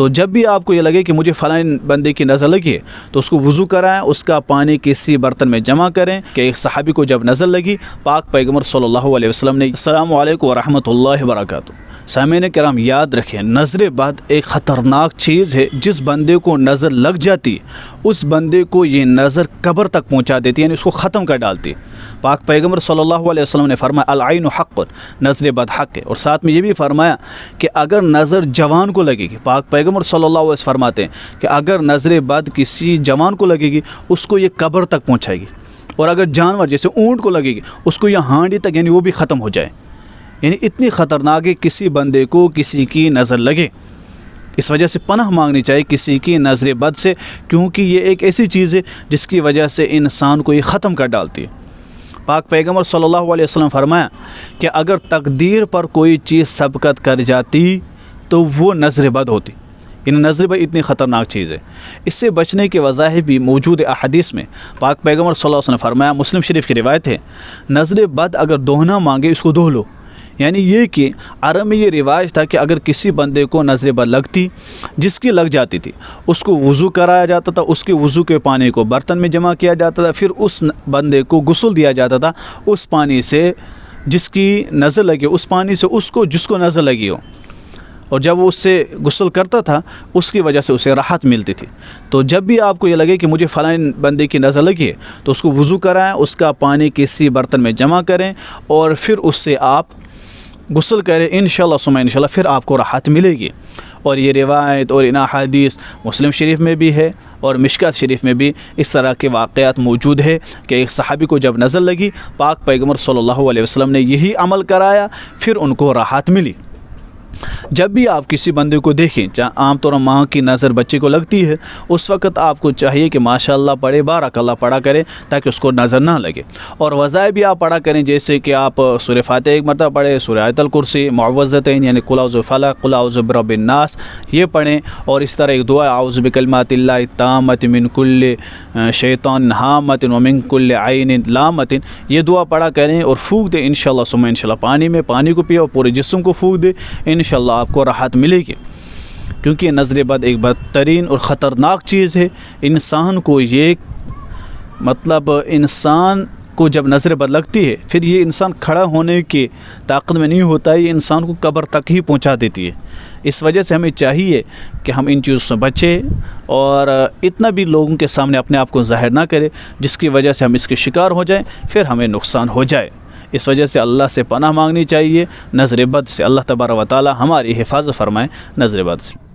تو جب بھی آپ کو یہ لگے کہ مجھے فلاں بندے کی نظر لگی ہے تو اس کو وضو کرائیں، اس کا پانی کسی برتن میں جمع کریں کہ ایک صحابی کو جب نظر لگی پاک پیغمبر صلی اللہ علیہ وسلم نے السلام علیکم ورحمۃ اللہ وبرکاتہ۔ سامعین کرام یاد رکھیں، نظر بد ایک خطرناک چیز ہے، جس بندے کو نظر لگ جاتی اس بندے کو یہ نظر قبر تک پہنچا دیتی ہے، یعنی اس کو ختم کر ڈالتی۔ پاک پیغمبر صلی اللہ علیہ وسلم نے فرمایا العین حق، نظر بد حق ہے، اور ساتھ میں یہ بھی فرمایا کہ اگر نظر جوان کو لگے گی، پاک پیغمبر صلی اللہ علیہ وسلم فرماتے ہیں کہ اگر نظر بد کسی جوان کو لگے گی اس کو یہ قبر تک پہنچائے گی، اور اگر جانور جیسے اونٹ کو لگے گی اس کو یہ ہانڈی تک، یعنی وہ بھی ختم ہو جائے۔ یعنی اتنی خطرناک ہے کسی بندے کو کسی کی نظر لگے، اس وجہ سے پناہ مانگنی چاہیے کسی کی نظر بد سے، کیونکہ یہ ایک ایسی چیز ہے جس کی وجہ سے انسان کو یہ ختم کر ڈالتی ہے۔ پاک پیغمبر صلی اللہ علیہ وسلم فرمایا کہ اگر تقدیر پر کوئی چیز سبقت کر جاتی تو وہ نظر بد ہوتی، یعنی نظر بد اتنی خطرناک چیز ہے۔ اس سے بچنے کے وظائف بھی موجود احادیث میں۔ پاک پیغمبر صلی اللہ علیہ وسلم فرمایا، مسلم شریف کی روایت ہے، نظر بد اگر دہنا مانگے اس کو دہہ لو۔ یعنی یہ کہ عرب میں یہ رواج تھا کہ اگر کسی بندے کو نظر بد لگتی، جس کی لگ جاتی تھی، اس کو وضو کرایا جاتا تھا، اس کے وضو کے پانی کو برتن میں جمع کیا جاتا تھا، پھر اس بندے کو غسل دیا جاتا تھا اس پانی سے جس کی نظر لگی، اس پانی سے اس کو جس کو نظر لگی ہو، اور جب وہ اس سے غسل کرتا تھا اس کی وجہ سے اسے راحت ملتی تھی۔ تو جب بھی آپ کو یہ لگے کہ مجھے فلاں بندے کی نظر لگی ہے تو اس کو وضو کرائیں، اس کا پانی کسی برتن میں جمع کریں اور پھر اس سے آپ غسل کریں، انشاءاللہ ثم انشاءاللہ پھر آپ کو راحت ملے گی۔ اور یہ روایت اور ان احادیث مسلم شریف میں بھی ہے اور مشکات شریف میں بھی اس طرح کے واقعات موجود ہے کہ ایک صحابی کو جب نظر لگی پاک پیغمبر صلی اللہ علیہ وسلم نے یہی عمل کرایا، پھر ان کو راحت ملی۔ جب بھی آپ کسی بندے کو دیکھیں، عام طور پر ماں کی نظر بچے کو لگتی ہے، اس وقت آپ کو چاہیے کہ ماشاءاللہ پڑھے، بارک اللہ پڑھا کریں تاکہ اس کو نظر نہ لگے، اور وظائف بھی آپ پڑھا کریں، جیسے کہ آپ سورہ فاتحہ ایک مرتبہ پڑھیں، سورہ آیت الکرسی، معوذتین یعنی قل اعوذ بالفلق، قل اعوذ برب الناس یہ پڑھیں، اور اس طرح ایک دعا اعوذ بکلمات اللہ التامۃ من کل شیطان ہامۃ ومن کل عین لامۃ یہ دعا پڑھا کریں اور پھونک دیں انشاءاللہ ثم انشاءاللہ پانی میں، پانی کو پیے اور پورے جسم کو پھونک دیں، انشاءاللہ آپ کو راحت ملے گی۔ کیونکہ یہ نظر بد ایک بدترین اور خطرناک چیز ہے، انسان کو یہ انسان کو جب نظر بد لگتی ہے پھر یہ انسان کھڑا ہونے کی طاقت میں نہیں ہوتا ہے، یہ انسان کو قبر تک ہی پہنچا دیتی ہے۔ اس وجہ سے ہمیں چاہیے کہ ہم ان چیزوں سے بچیں اور اتنا بھی لوگوں کے سامنے اپنے آپ کو ظاہر نہ کریں جس کی وجہ سے ہم اس کے شکار ہو جائیں، پھر ہمیں نقصان ہو جائے۔ اس وجہ سے اللہ سے پناہ مانگنی چاہیے نظر بد سے۔ اللہ تبارک و تعالی ہماری حفاظت فرمائے نظر بد سے۔